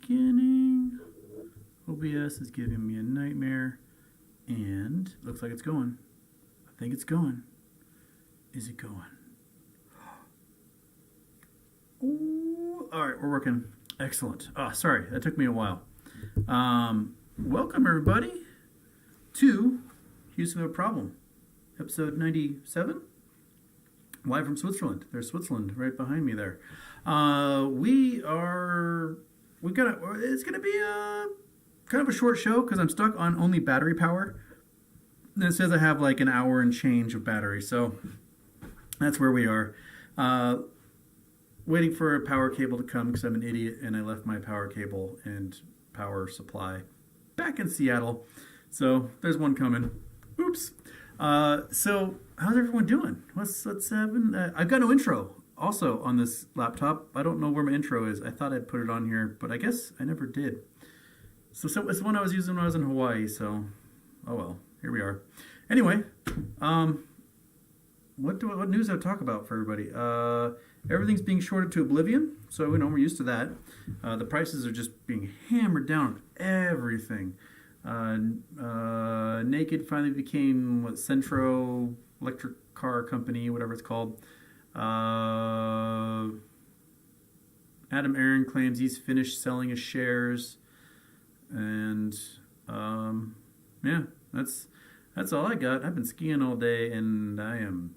beginning. OBS is giving me a nightmare. And looks like it's going. I think it's going. Is it going? Ooh, all right, we're working. Excellent. Oh, sorry, that took me a while. Welcome, everybody, to Houston Have a Problem, episode 97, live from Switzerland. There's Switzerland right behind me there. It's going to be kind of a short show because I'm stuck on only battery power. And it says I have like an hour and change of battery, so that's where we are. Waiting for a power cable to come because I'm an idiot and I left my power cable and power supply back in Seattle. So there's one coming. Oops. So how's everyone doing? What's happening? I've got no intro also on this laptop. I don't know where my intro is. I thought I'd put it on here, but I guess I never did. So it's the one I was using when I was in Hawaii. So, oh well, here we are. Anyway, what news do I talk about for everybody? Everything's being shorted to oblivion, so we're used to that. The prices are just being hammered down on everything. Naked finally became Centro Electric Car Company, whatever it's called. Adam Aaron claims he's finished selling his shares, and yeah, that's all I got. I've been skiing all day, and I am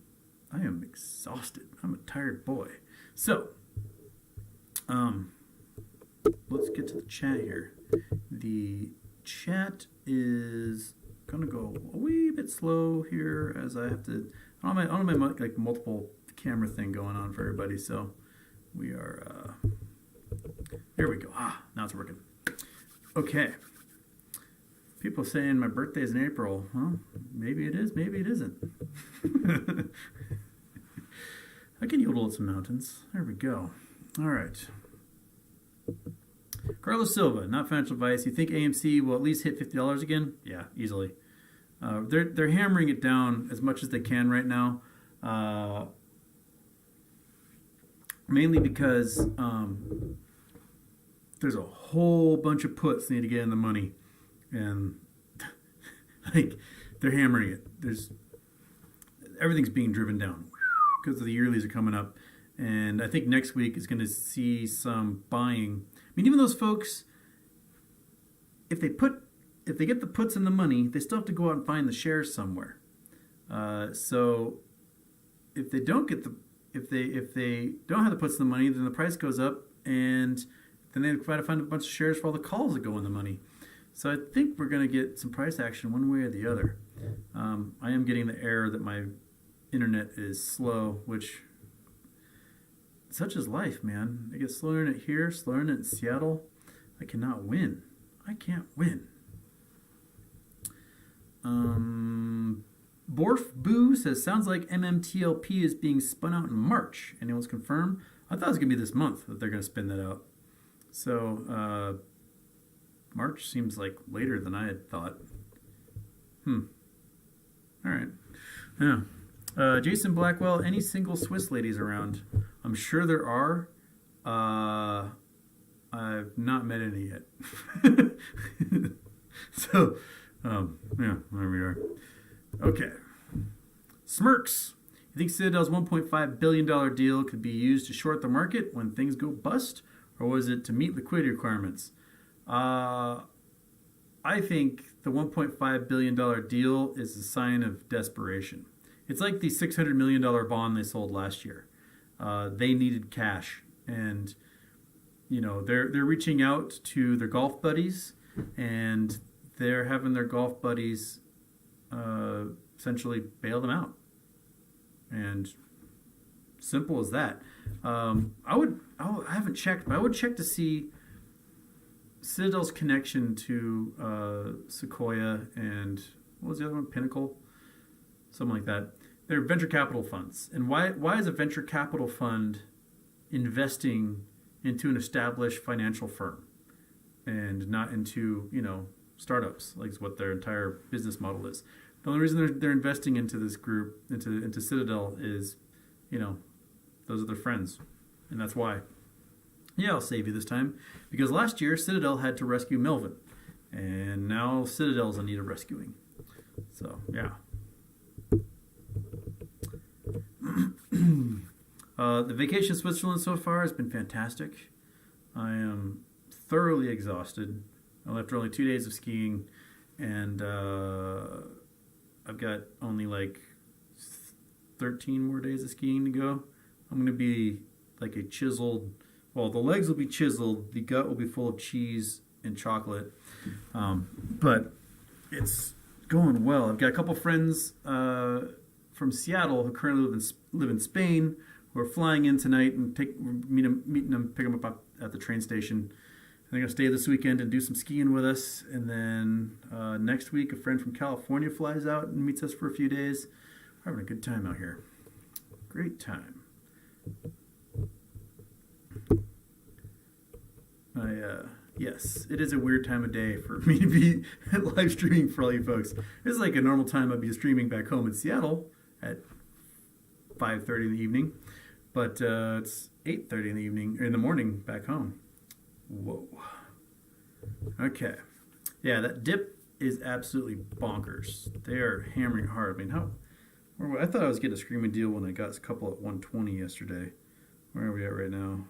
exhausted. I'm a tired boy. So, let's get to the chat here. The chat is gonna go a wee bit slow here as I have to. I don't have my like multiple camera thing going on for everybody. So we are. There we go. Now it's working. Okay. People saying my birthday is in April. Well, maybe it is, maybe it isn't. I can yodel at some mountains. There we go. All right. Carlos Silva, not financial advice. You think AMC will at least hit $50 again? Yeah, easily. They're hammering it down as much as they can right now. Mainly because there's a whole bunch of puts need to get in the money. And like they're hammering it. Everything's being driven down because the yearlies are coming up, and I think next week is going to see some buying. I mean, even those folks, if they get the puts in the money, they still have to go out and find the shares somewhere. So if they don't have the puts in the money, then the price goes up, and then they try to find a bunch of shares for all the calls that go in the money. So I think we're going to get some price action one way or the other. I am getting the error that my internet is slow, which such is life, man. I get slow internet here, slow internet in Seattle. I cannot win. I can't win. Borf Boo says, sounds like MMTLP is being spun out in March. Anyone's confirmed? I thought it was going to be this month that they're going to spin that out. So, March seems like later than I had thought. All right. Yeah. Jason Blackwell, any single Swiss ladies around? I'm sure there are. I've not met any yet. So, yeah, there we are. Okay. Smirks. You think Citadel's $1.5 billion deal could be used to short the market when things go bust? Or was it to meet liquidity requirements? I think the $1.5 billion deal is a sign of desperation. It's like the $600 million bond they sold last year. They needed cash, and they're reaching out to their golf buddies, and they're having their golf buddies essentially bail them out. And simple as that. I haven't checked, but I would check to see Citadel's connection to Sequoia and what was the other one? Pinnacle? Something like that. They're venture capital funds. And why is a venture capital fund investing into an established financial firm and not into, startups, like what their entire business model is? The only reason they're investing into this group, into Citadel, is, those are their friends. And that's why. Yeah, I'll save you this time. Because last year, Citadel had to rescue Melvin. And now Citadel's in need of rescuing. So, yeah. The vacation in Switzerland so far has been fantastic. I am thoroughly exhausted after only 2 days of skiing. And I've got only like 13 more days of skiing to go. I'm going to be like a chiseled... Well, the legs will be chiseled. The gut will be full of cheese and chocolate. But it's going well. I've got a couple friends from Seattle who currently live in Spain who are flying in tonight and meeting them, pick them up at the train station. And they're going to stay this weekend and do some skiing with us. And then next week, a friend from California flies out and meets us for a few days. We're having a good time out here. Great time. Yes, it is a weird time of day for me to be live streaming for all you folks. This is like a normal time I'd be streaming back home in Seattle at 5:30 in the evening, but it's 8:30 in the evening or in the morning back home. Whoa. Okay, yeah, that dip is absolutely bonkers. They are hammering hard. I mean, I thought I was getting a screaming deal when I got a couple at 120 yesterday. Where are we at right now?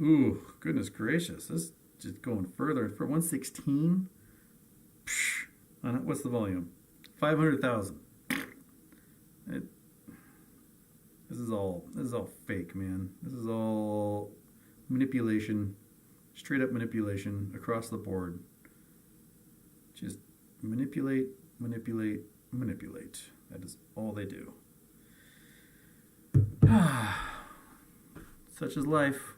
Ooh, goodness gracious. This is just going further. For 116? What's the volume? 500,000. This is all fake, man. This is all manipulation. Straight up manipulation across the board. Just manipulate. That is all they do. Such is life.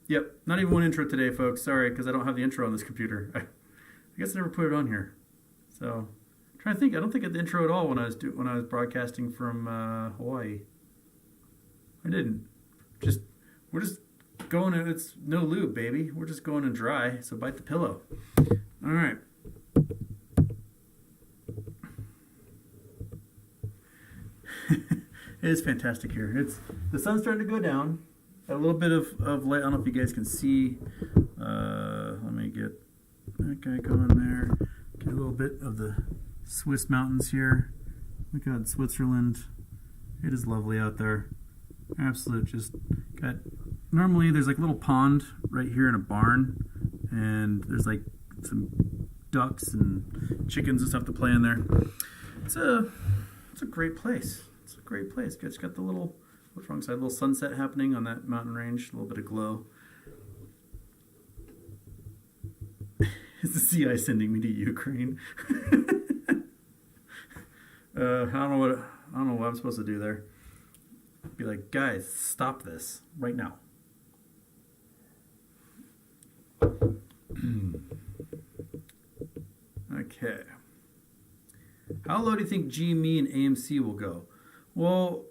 Yep, not even one intro today, folks. Sorry, because I don't have the intro on this computer. I guess I never put it on here. So, I'm trying to think. I don't think I had the intro at all when I was broadcasting from Hawaii. I didn't. We're just going. It's no lube, baby. We're just going in dry. So bite the pillow. All right. It is fantastic here. The sun's starting to go down. A little bit of light. I don't know if you guys can see. Let me get that guy going there. Get a little bit of the Swiss mountains here. Look out, Switzerland. It is lovely out there. Absolute. Just got. Normally, there's like a little pond right here in a barn, and there's like some ducks and chickens and stuff to play in there. It's a great place. It's a great place. It's got the little. What's wrong side? A little sunset happening on that mountain range. A little bit of glow. Is the CI sending me to Ukraine? I don't know what I'm supposed to do there. Be like, guys, stop this right now. Okay. How low do you think GME and AMC will go? Well,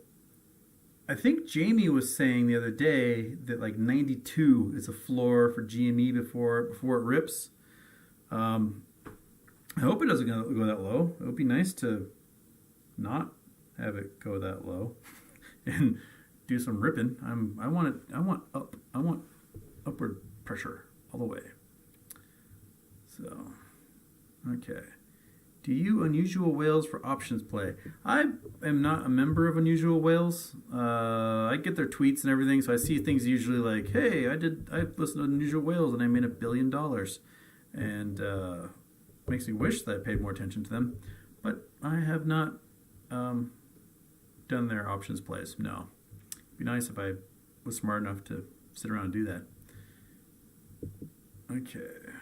I think Jamie was saying the other day that like 92 is a floor for GME before it rips. I hope it doesn't go that low. It would be nice to not have it go that low and do some ripping. I want upward pressure all the way. So, okay. Do you Unusual Whales for options play? I am not a member of Unusual Whales. I get their tweets and everything, so I see things usually like, "Hey, I listened to Unusual Whales and I made $1 billion," and makes me wish that I paid more attention to them. But I have not done their options plays. No, it'd be nice if I was smart enough to sit around and do that. Okay.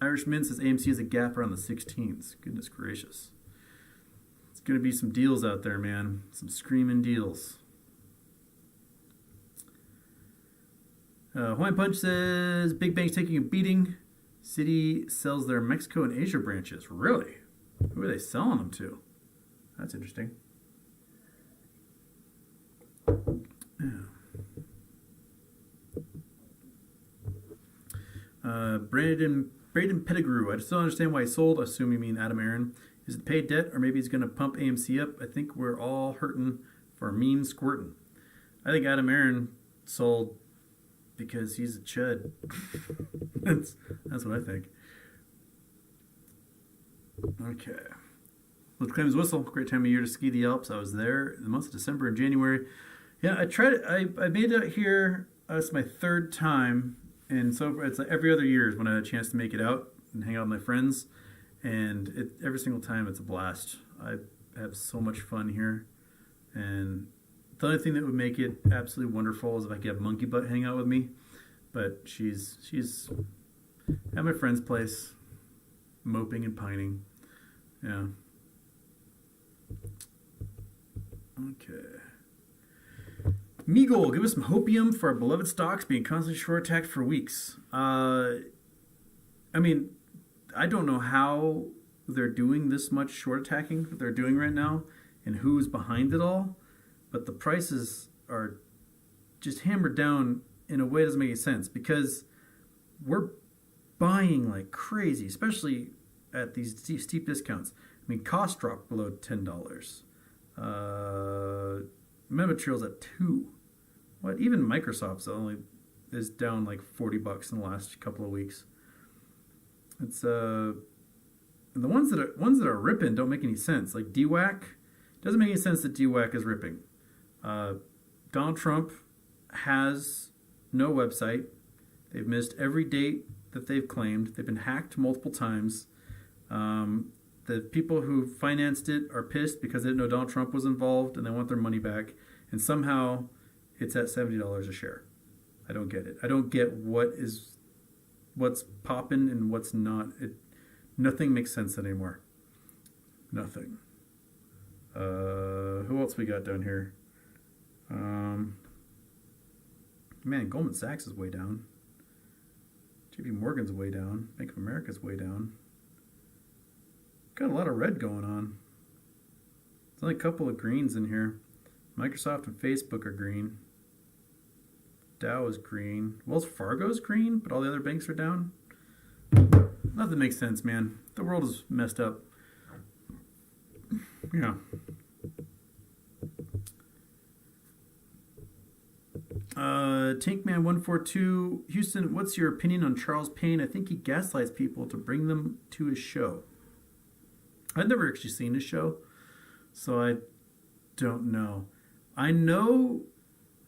Irish Mint says AMC is a gap around the 16s. Goodness gracious. It's going to be some deals out there, man. Some screaming deals. Hawaiian Punch says Big Bank's taking a beating. Citi sells their Mexico and Asia branches. Really? Who are they selling them to? That's interesting. Yeah. Braden Pettigrew. I just don't understand why he sold. I assume you mean Adam Aaron. Is it paid debt, or maybe he's going to pump AMC up? I think we're all hurting for a mean squirtin'. I think Adam Aaron sold because he's a chud. that's what I think. Okay. Let's claim his whistle. Great time of year to ski the Alps. I was there the months of December and January. Yeah, I tried it. I made it out here. It's my third time, and so it's like every other year is when I had a chance to make it out and hang out with my friends. And every single time it's a blast. I have so much fun here, and the only thing that would make it absolutely wonderful is if I could have Monkey Butt hang out with me. But she's at my friend's place, moping and pining. Yeah. Okay. Meagle, give us some hopium for our beloved stocks being constantly short attacked for weeks. I mean, I don't know how they're doing this much short attacking that they're doing right now and who's behind it all, but the prices are just hammered down in a way that doesn't make any sense because we're buying like crazy, especially at these steep discounts. I mean, cost dropped below $10. Metatrail's at $2. What? Even Microsoft's only is down like $40 in the last couple of weeks. It's and the ones that are ripping don't make any sense. Like DWAC, doesn't make any sense that DWAC is ripping. Donald Trump has no website. They've missed every date that they've claimed. They've been hacked multiple times. The people who financed it are pissed because they didn't know Donald Trump was involved and they want their money back. And somehow it's at $70 a share. I don't get it. I don't get what's popping and what's not. Nothing makes sense anymore. Nothing. Who else we got down here? Man, Goldman Sachs is way down. JP Morgan's way down. Bank of America's way down. Got a lot of red going on. There's only a couple of greens in here. Microsoft and Facebook are green. Dow is green. Wells Fargo's green, but all the other banks are down. Nothing makes sense, man. The world is messed up. Yeah. Tankman142, Houston, what's your opinion on Charles Payne? I think he gaslights people to bring them to his show. I've never actually seen his show, so I don't know. I know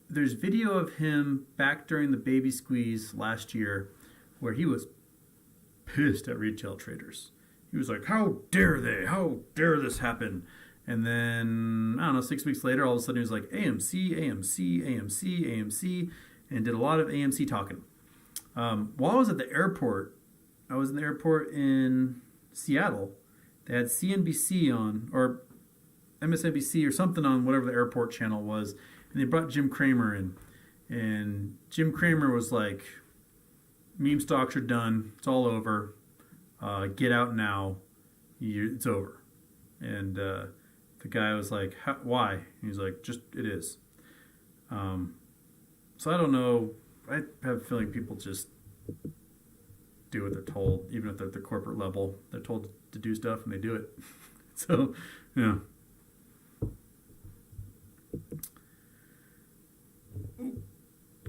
there's video of him back during the baby squeeze last year where he was pissed at retail traders. He was like, how dare they? How dare this happen? And then, I don't know, 6 weeks later, all of a sudden he was like, AMC, AMC, AMC, AMC, and did a lot of AMC talking. While I was at the airport, I was in the airport in Seattle. They had CNBC on, or MSNBC or something on, whatever the airport channel was, and they brought Jim Cramer in. And Jim Cramer was like, meme stocks are done. It's all over. Get out now. It's over. And the guy was like, why? And he's like, just, it is. So I don't know. I have a feeling people just do what they're told, even if they're at the corporate level. They're told to do stuff and they do it. So, yeah. Ooh,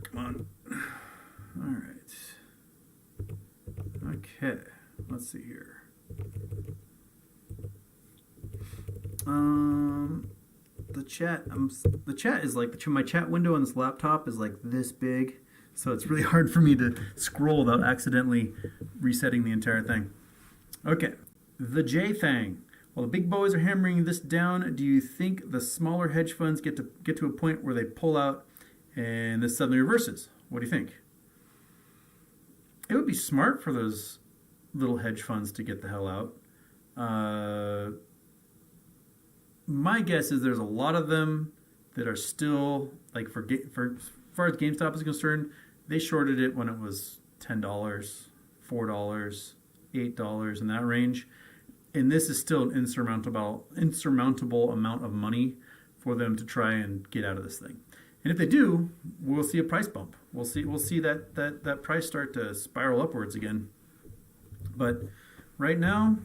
come on. All right. Okay. Let's see here. The chat is like, my chat window on this laptop is like this big, so it's really hard for me to scroll without accidentally resetting the entire thing. Okay, the J Thang. While the big boys are hammering this down, do you think the smaller hedge funds get to a point where they pull out and this suddenly reverses? What do you think? It would be smart for those little hedge funds to get the hell out. My guess is there's a lot of them that are still, like, for as far as GameStop is concerned, they shorted it when it was $10, $4, $8 in that range. And this is still an insurmountable amount of money for them to try and get out of this thing. And if they do, we'll see a price bump. We'll see that price start to spiral upwards again. But right now,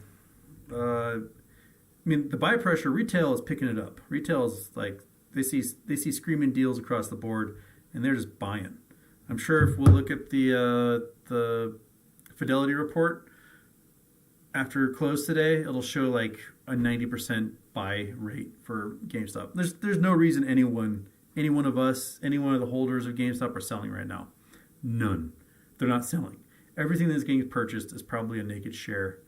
I mean, the buy pressure, retail is picking it up. Retail is like they see screaming deals across the board, and they're just buying. I'm sure if we'll look at the Fidelity report after close today, it'll show like a 90% buy rate for GameStop. There's no reason any one of us, any one of the holders of GameStop are selling right now. None. They're not selling. Everything that's getting purchased is probably a naked share.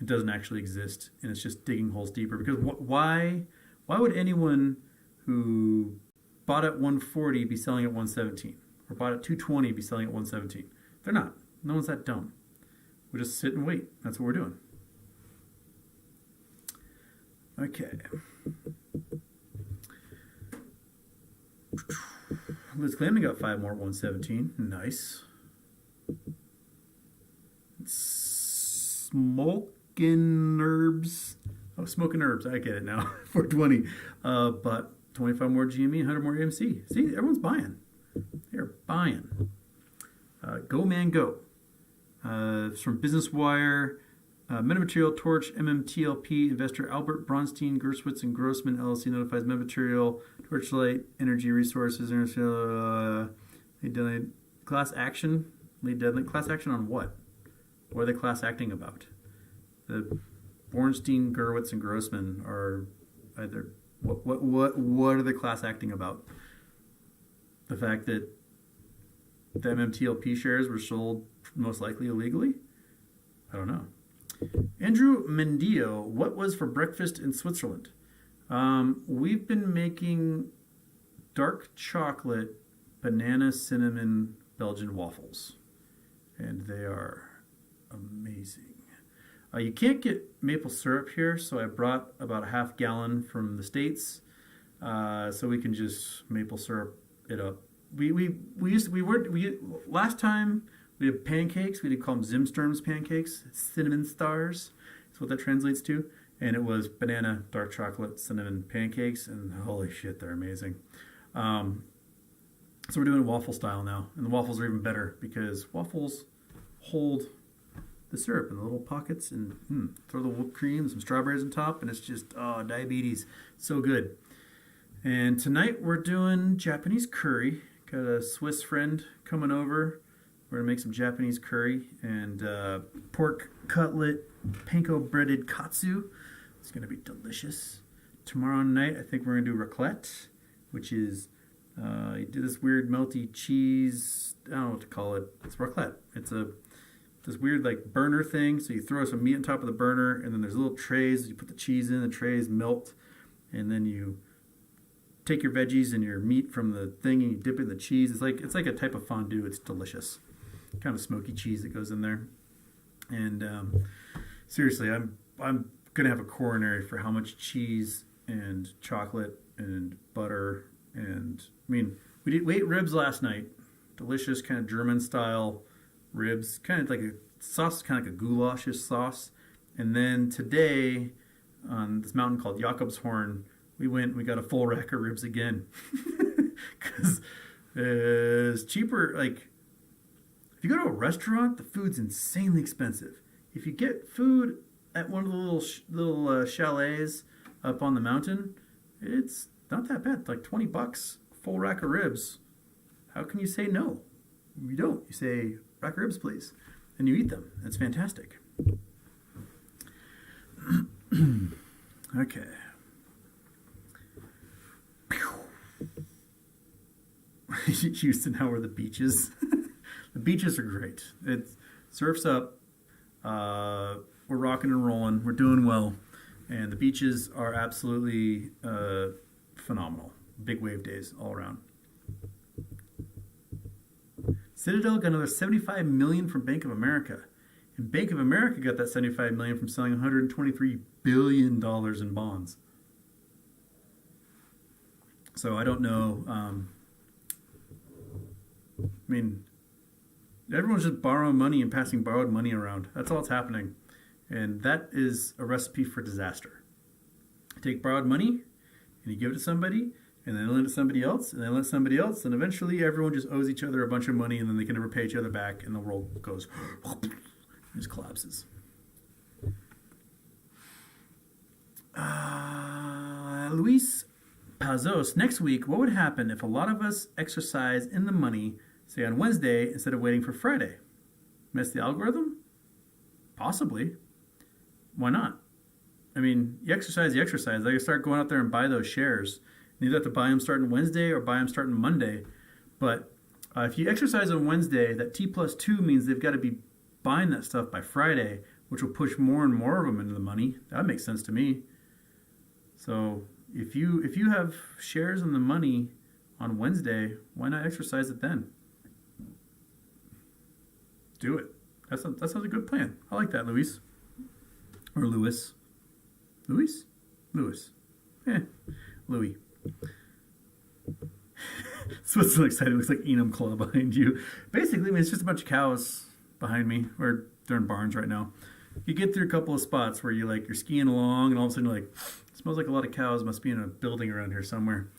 It doesn't actually exist, and it's just digging holes deeper. Because why would anyone who bought at 140 be selling at 117, or bought at 220 be selling at 117? They're not. No one's that dumb. We just sit and wait. That's what we're doing. Okay. Liz Clayman got 5 more at 117. Nice. Smoking Herbs. Oh, Smoking Herbs. I get it now. 420. But 25 more GME, 100 more AMC. See, everyone's buying. They're buying. Go Man Go. It's from Business Wire. Metamaterial Torch, MMTLP, investor Albert Bronstein, Gershwitz and Grossman LLC notifies Metamaterial, Torchlight, Energy Resources, lead deadline, class action. Lead deadline, class action on what? What are they class acting about? The Bornstein, Gerwitz, and Grossman are either what are they class acting about? The fact that the MMTLP shares were sold most likely illegally? I don't know. Andrew Mendillo, what was for breakfast in Switzerland? We've been making dark chocolate, banana, cinnamon, Belgian waffles. And they are amazing. You can't get maple syrup here, so I brought about a half gallon from the States, so we can just maple syrup it up. Last time we had pancakes. We did call them Zimsturm's pancakes. Cinnamon stars. That's what that translates to. And it was banana, dark chocolate, cinnamon pancakes. And holy shit, they're amazing. So we're doing waffle style now. And the waffles are even better because waffles hold the syrup in the little pockets. And throw the whipped cream, some strawberries on top. And it's just, diabetes. So good. And tonight we're doing Japanese curry. Got a Swiss friend coming over. We're going to make some Japanese curry and pork cutlet, panko breaded katsu. It's going to be delicious. Tomorrow night, I think we're going to do raclette, which is, you do this weird melty cheese, I don't know what to call it. It's raclette. It's this weird like burner thing. So you throw some meat on top of the burner, and then there's little trays. You put the cheese in, the trays melt, and then you take your veggies and your meat from the thing and you dip it in the cheese. It's like a type of fondue. It's delicious. Kind of smoky cheese that goes in there. And seriously, I'm gonna have a coronary for how much cheese and chocolate and butter and we ate ribs last night. Delicious kind of German style ribs, kind of like a sauce, kind of like a goulashish sauce. And then today on this mountain called Jakobshorn, we got a full rack of ribs again because it's cheaper. Like, if you go to a restaurant, the food's insanely expensive. If you get food at one of the little chalets up on the mountain, it's not that bad. It's like $20, full rack of ribs. How can you say no? You don't. You say, rack of ribs, please. And you eat them. It's fantastic. Okay. Houston, how are the beaches? The beaches are great. It surfs up. We're rocking and rolling. We're doing well. And the beaches are absolutely phenomenal. Big wave days all around. Citadel got another $75 million from Bank of America. And Bank of America got that $75 million from selling $123 billion in bonds. So I don't know. Everyone's just borrowing money and passing borrowed money around. That's all that's happening. And that is a recipe for disaster. You take borrowed money and you give it to somebody, and then they lend it to somebody else, and they lend it to somebody else, and eventually everyone just owes each other a bunch of money, and then they can never pay each other back, and the world goes, just collapses. Luis Pazos, next week, what would happen if a lot of us exercise in the money, say on Wednesday, instead of waiting for Friday? Mess the algorithm? Possibly. Why not? I mean, you exercise. Like, you start going out there and buy those shares. You either have to buy them starting Wednesday or buy them starting Monday. But if you exercise on Wednesday, that T+2 means they've got to be buying that stuff by Friday, which will push more and more of them into the money. That makes sense to me. So if you have shares in the money on Wednesday, why not exercise it then? Do it. That sounds a good plan. I like that, Luis. Or Lewis. Louis? Lewis. Louis. What's so exciting? It looks like Enum Claw behind you. Basically, I mean, it's just a bunch of cows behind me. Or they're in barns right now. You get through a couple of spots where you're skiing along, and all of a sudden you're like, it smells like a lot of cows. Must be in a building around here somewhere.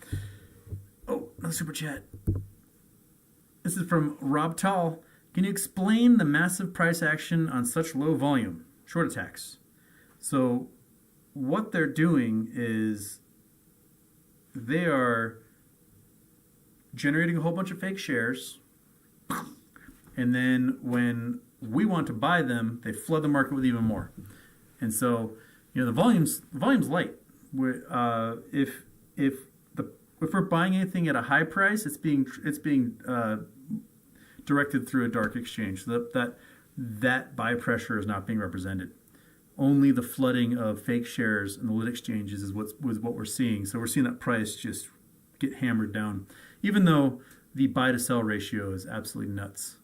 Oh, another super chat. This is from Rob Tall. Can you explain the massive price action on such low volume? Short attacks. So what they're doing is they are generating a whole bunch of fake shares, and then when we want to buy them, they flood the market with even more. And so, the volume's light. If we're buying anything at a high price, it's being directed through a dark exchange, so that buy pressure is not being represented. Only the flooding of fake shares in the lit exchanges is what we're seeing. So we're seeing that price just get hammered down, even though the buy to sell ratio is absolutely nuts.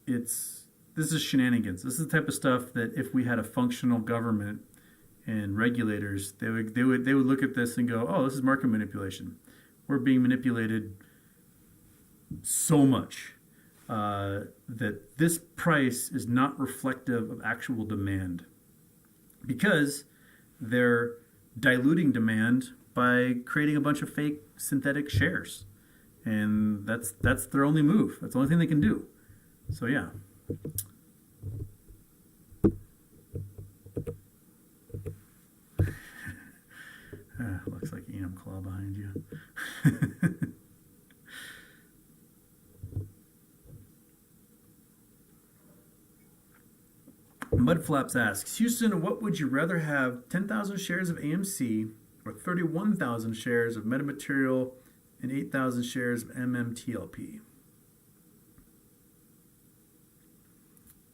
This is shenanigans. This is the type of stuff that if we had a functional government and regulators, they would look at this and go, "Oh, this is market manipulation. We're being manipulated so much that this price is not reflective of actual demand, because they're diluting demand by creating a bunch of fake synthetic shares, and that's their only move. That's the only thing they can do. So yeah." Looks like Enum Claw behind you. Mudflaps asks, Houston, what would you rather have, 10,000 shares of AMC or 31,000 shares of metamaterial and 8,000 shares of MMTLP?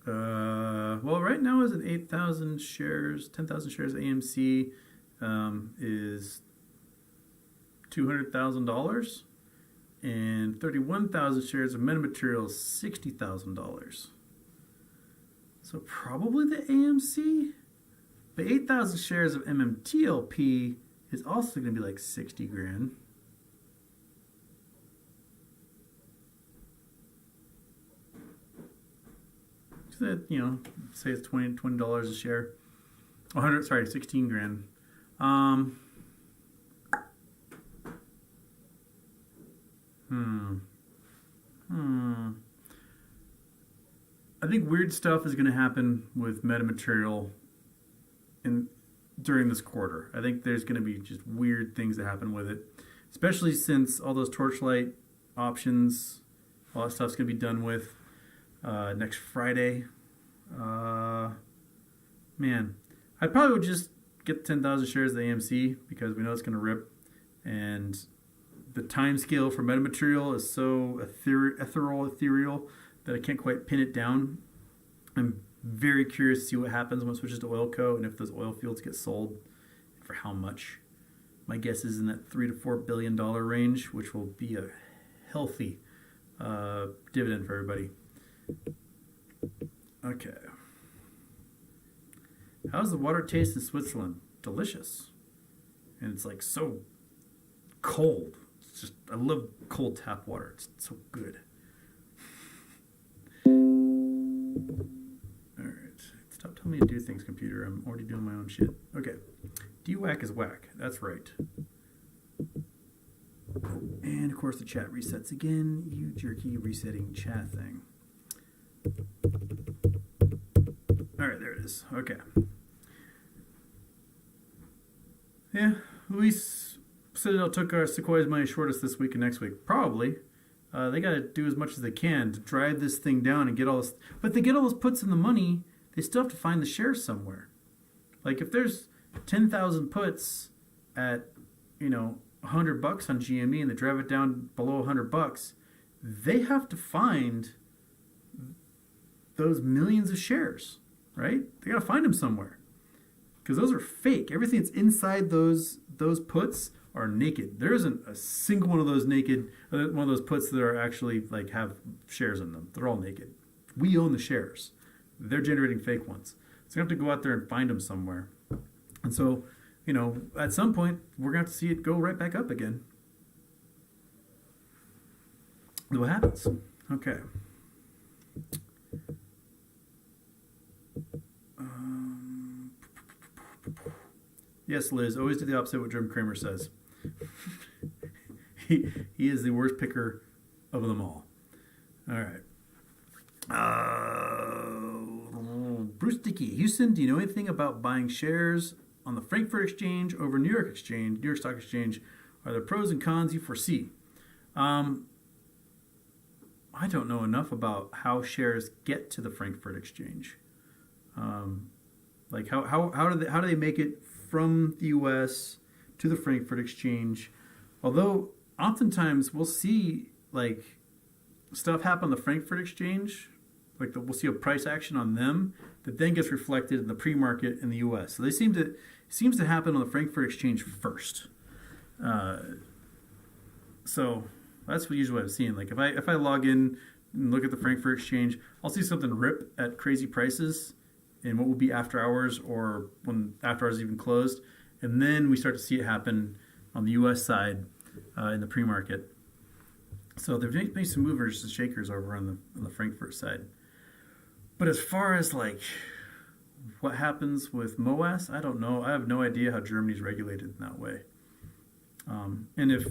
Well, right now is at 8,000 shares, 10,000 shares of AMC is $200,000, and 31,000 shares of metamaterial is $60,000. So probably the AMC, but 8,000 shares of MMTLP is also going to be like 60 grand. So that, say it's $20 a share. 16 grand. I think weird stuff is going to happen with metamaterial during this quarter. I think there's going to be just weird things that happen with it, especially since all those Torchlight options, all that stuff's going to be done with next Friday. Man, I probably would just get 10,000 shares of the AMC because we know it's going to rip, and the time scale for metamaterial is so ethereal that I can't quite pin it down. I'm very curious to see what happens when it switches to Oilco, and if those oil fields get sold, and for how much. My guess is in that $3 to $4 billion range, which will be a healthy dividend for everybody. Okay. How's the water taste in Switzerland? Delicious. And it's like so cold. It's just, I love cold tap water. It's so good. Alright. Stop telling me to do things, computer. I'm already doing my own shit. Okay. DWAC is whack. That's right. And of course the chat resets again. You jerky resetting chat thing. Alright, there it is. Okay. Yeah, Luis Citadel took our Sequoia's money short us this week and next week. Probably. They got to do as much as they can to drive this thing down and get all this. But they get all those puts in the money, they still have to find the shares somewhere. Like if there's 10,000 puts at, $100 on GME and they drive it down below $100, they have to find those millions of shares, right? They got to find them somewhere because those are fake. Everything that's inside those puts are naked. There isn't a single one of those one of those puts that are actually like have shares in them. They're all naked. We own the shares. They're generating fake ones. So you have to go out there and find them somewhere. And so, at some point, we're going to have to see it go right back up again. What happens? Okay. Yes, Liz, always do the opposite of what Jim Cramer says. he is the worst picker of them all. All right. Bruce Dickey, Houston, do you know anything about buying shares on the Frankfurt Exchange over New York Stock Exchange? Are there pros and cons you foresee? I don't know enough about how shares get to the Frankfurt Exchange. Like how do they make it from the U.S. to the Frankfurt Exchange? Although oftentimes we'll see like stuff happen on the Frankfurt Exchange, like we'll see a price action on them that then gets reflected in the pre-market in the U.S. So it seems to happen on the Frankfurt Exchange first. So that's usually what I'm seeing. Like if I log in and look at the Frankfurt Exchange, I'll see something rip at crazy prices in what will be after hours or when after hours even closed, and then we start to see it happen on the U.S. side in the pre-market. So there's been some movers and shakers over on the Frankfurt side. But as far as like what happens with MOAS, I don't know. I have no idea how Germany's regulated in that way. And if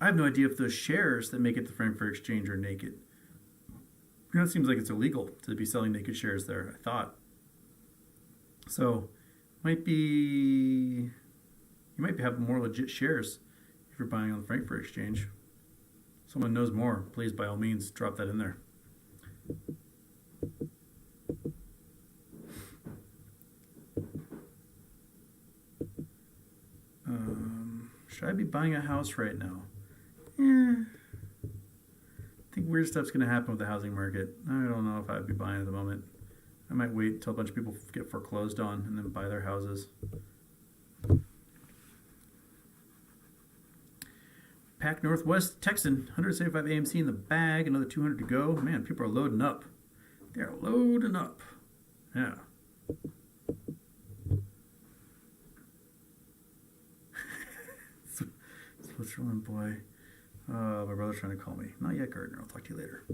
I have no idea if those shares that make it to the Frankfurt Exchange are naked. It seems like it's illegal to be selling naked shares there, I thought. So you might have more legit shares if you're buying on the Frankfurt Exchange. Someone knows more, please by all means drop that in there. Should I be buying a house right now? I think weird stuff's going to happen with the housing market. I don't know if I'd be buying at the moment. I might wait until a bunch of people get foreclosed on and then buy their houses. Pac Northwest Texan, 175 AMC in the bag, another 200 to go. Man, people are loading up. They're loading up. Yeah. Switzerland boy. My brother's trying to call me. Not yet, Gardner. I'll talk to you later.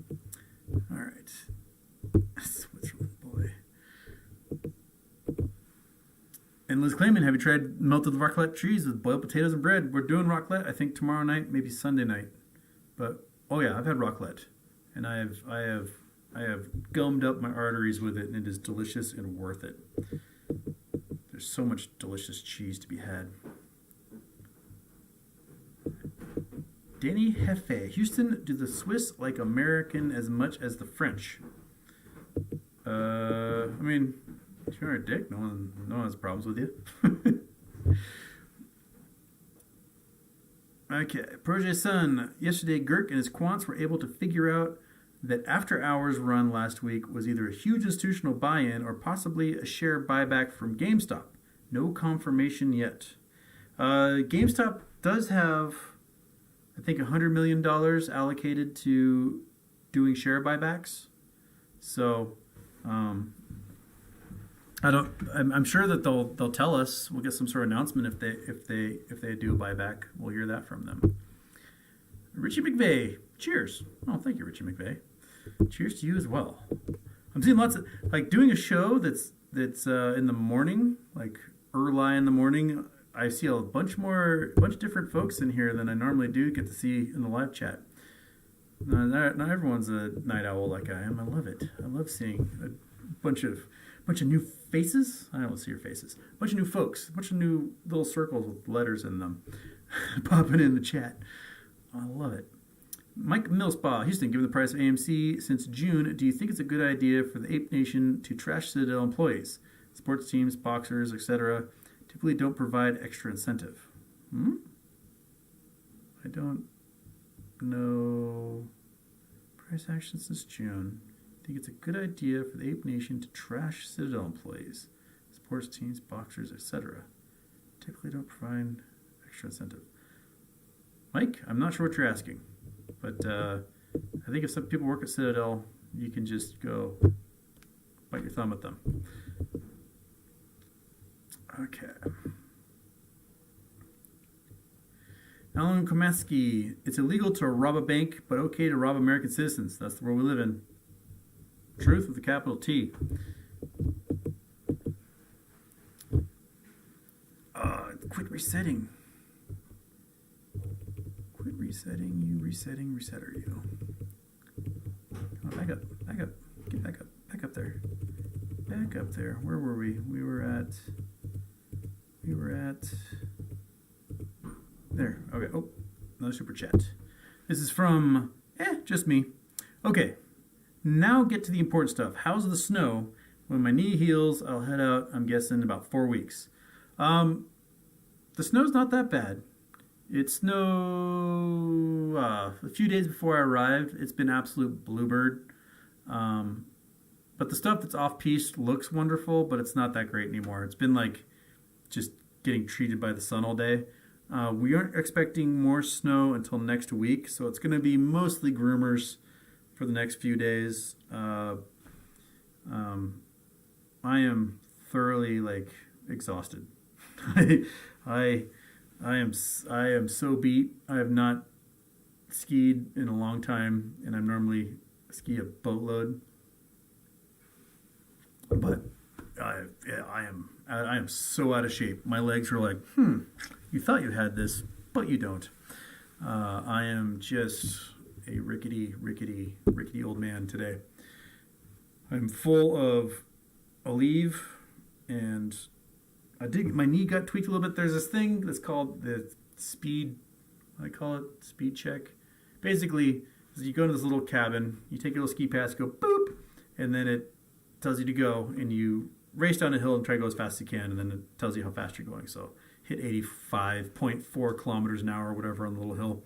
All right. Switzerland boy. And Liz Clayman, have you tried melted raclette cheese with boiled potatoes and bread? We're doing raclette, I think, tomorrow night, maybe Sunday night. But, oh yeah, I've had raclette. And I have gummed up my arteries with it, and it is delicious and worth it. There's so much delicious cheese to be had. Danny Hefe, Houston, do the Swiss like American as much as the French? I mean, if you're a dick, no one has problems with you. Okay, Projet Sun. Yesterday, Girk and his quants were able to figure out that after hours run last week was either a huge institutional buy-in or possibly a share buyback from GameStop. No confirmation yet. GameStop does have, I think, $100 million allocated to doing share buybacks. So, I'm sure that they'll tell us. We'll get some sort of announcement if they do a buyback. We'll hear that from them. Richie McVeigh, cheers. Oh, thank you, Richie McVeigh. Cheers to you as well. I'm seeing lots of like doing a show that's in the morning, like early in the morning. I see a bunch of different folks in here than I normally do get to see in the live chat. Not everyone's a night owl like I am. I love it. I love seeing a bunch of Bunch of new faces. I don't see your faces. Bunch of new folks. Bunch of new little circles with letters in them popping in the chat. I love it. Mike Millspaw, Houston, given the price of AMC since June, do you think it's a good idea for the Ape Nation to trash Citadel employees? Sports teams, boxers, etc. typically don't provide extra incentive. I don't know. Price action since June. I think it's a good idea for the Ape Nation to trash Citadel employees, sports teams, boxers, etc. Typically don't provide extra incentive. Mike, I'm not sure what you're asking, but I think if some people work at Citadel, you can just go bite your thumb at them. Okay. Alan Komeski, it's illegal to rob a bank, but okay to rob American citizens. That's the world we live in. Truth with a capital T. Quit resetting. Quit resetting, you resetting, resetter you. Oh, back up, get back up there. Back up there. Where were we? We were at there. Okay. Oh, another super chat. This is from just me. Okay. Now get to the important stuff. How's the snow? When my knee heals, I'll head out, I'm guessing, about 4 weeks. The snow's not that bad. It snowed a few days before I arrived. It's been absolute bluebird. But the stuff that's off-piste looks wonderful, but it's not that great anymore. It's been like just getting treated by the sun all day. We aren't expecting more snow until next week, so it's going to be mostly groomers for the next few days. I am thoroughly exhausted. I am so beat. I have not skied in a long time, and I normally ski a boatload. But I am so out of shape. My legs are like, you thought you had this, but you don't. I am just a rickety old man today. I'm full of Aleve, and my knee got tweaked a little bit. There's this thing that's called the speed, I call it speed check. Basically, you go into this little cabin, you take your little ski pass, go boop, and then it tells you to go, and you race down a hill and try to go as fast as you can, and then it tells you how fast you're going. So hit 85.4 kilometers an hour or whatever on the little hill.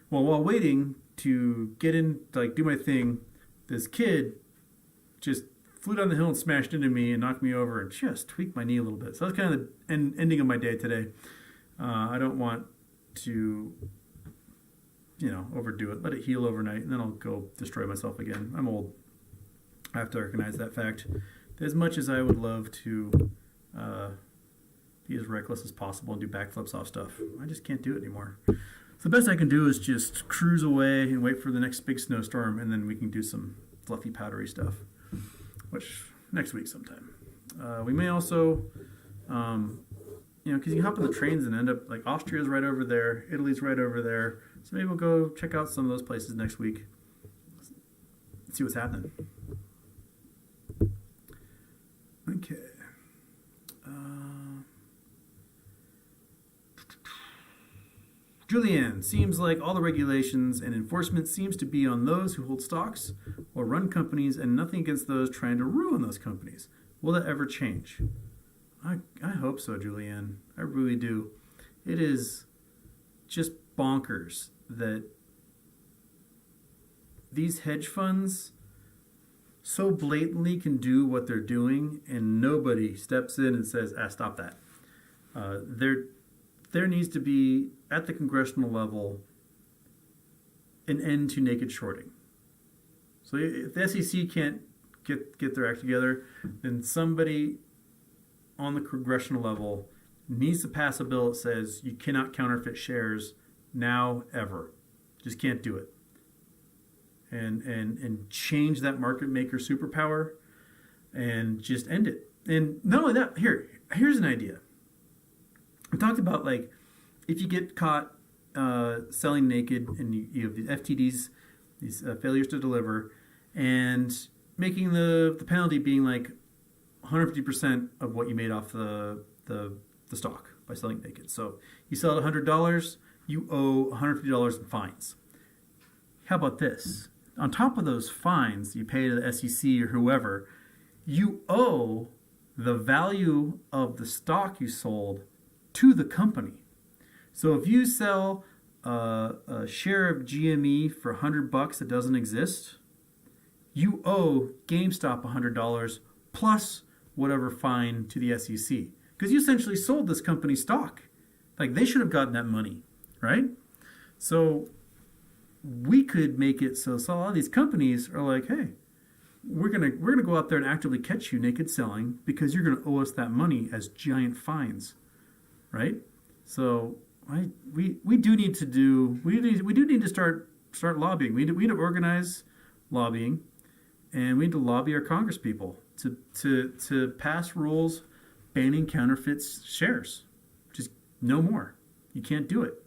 Well, while waiting to get in, do my thing, this kid just flew down the hill and smashed into me and knocked me over and just tweaked my knee a little bit. So that's kind of the ending of my day today. I don't want to, overdo it. Let it heal overnight, and then I'll go destroy myself again. I'm old. I have to recognize that fact. As much as I would love to be as reckless as possible and do backflips off stuff, I just can't do it anymore. So the best I can do is just cruise away and wait for the next big snowstorm, and then we can do some fluffy, powdery stuff, which next week sometime. We may also, because you hop on the trains and end up, Austria's right over there, Italy's right over there, so maybe we'll go check out some of those places next week, see what's happening. Okay. Julianne, seems like all the regulations and enforcement seems to be on those who hold stocks or run companies, and nothing against those trying to ruin those companies. Will that ever change? I hope so, Julianne. I really do. It is just bonkers that these hedge funds so blatantly can do what they're doing, and nobody steps in and says, stop that. There needs to be, at the congressional level, an end to naked shorting. So if the SEC can't get their act together, then somebody on the congressional level needs to pass a bill that says you cannot counterfeit shares now, ever. Just can't do it. And change that market maker superpower and just end it. And not only that, here's an idea. We talked about, if you get caught selling naked and you have the FTDs, these failures to deliver, and making the penalty being 150% of what you made off the stock by selling naked. So you sell it $100, you owe $150 in fines. How about this? On top of those fines you pay to the SEC or whoever, you owe the value of the stock you sold to the company. So if you sell a share of GME for $100 that doesn't exist, you owe GameStop $100 plus whatever fine to the SEC. Because you essentially sold this company's stock. Like, they should have gotten that money, right? So we could make it so a lot of these companies are like, hey, we're gonna go out there and actively catch you naked selling because you're gonna owe us that money as giant fines, right? So we do need to start lobbying. We need to organize lobbying, and we need to lobby our Congress people to pass rules banning counterfeit shares. Just no more. You can't do it.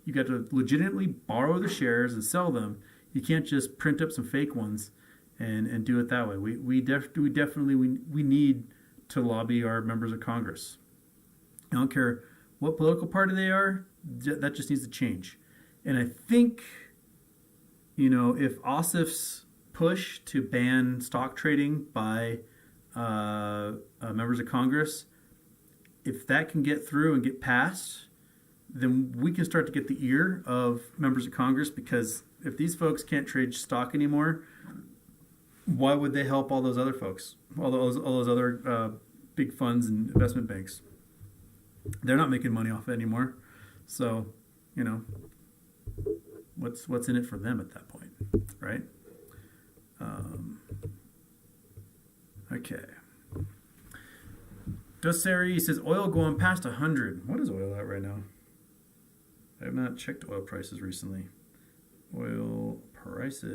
You got to legitimately borrow the shares and sell them. You can't just print up some fake ones and do it that way. We definitely need to lobby our members of Congress. I don't care what political party they are. That just needs to change. And I think, if OSIF's push to ban stock trading by members of Congress, if that can get through and get passed, then we can start to get the ear of members of Congress, because if these folks can't trade stock anymore, why would they help all those other folks, all those other big funds and investment banks? They're not making money off it anymore. So, what's in it for them at that point, right? Okay. Dosseri says oil going past 100. What is oil at right now? I have not checked oil prices recently. Oil prices.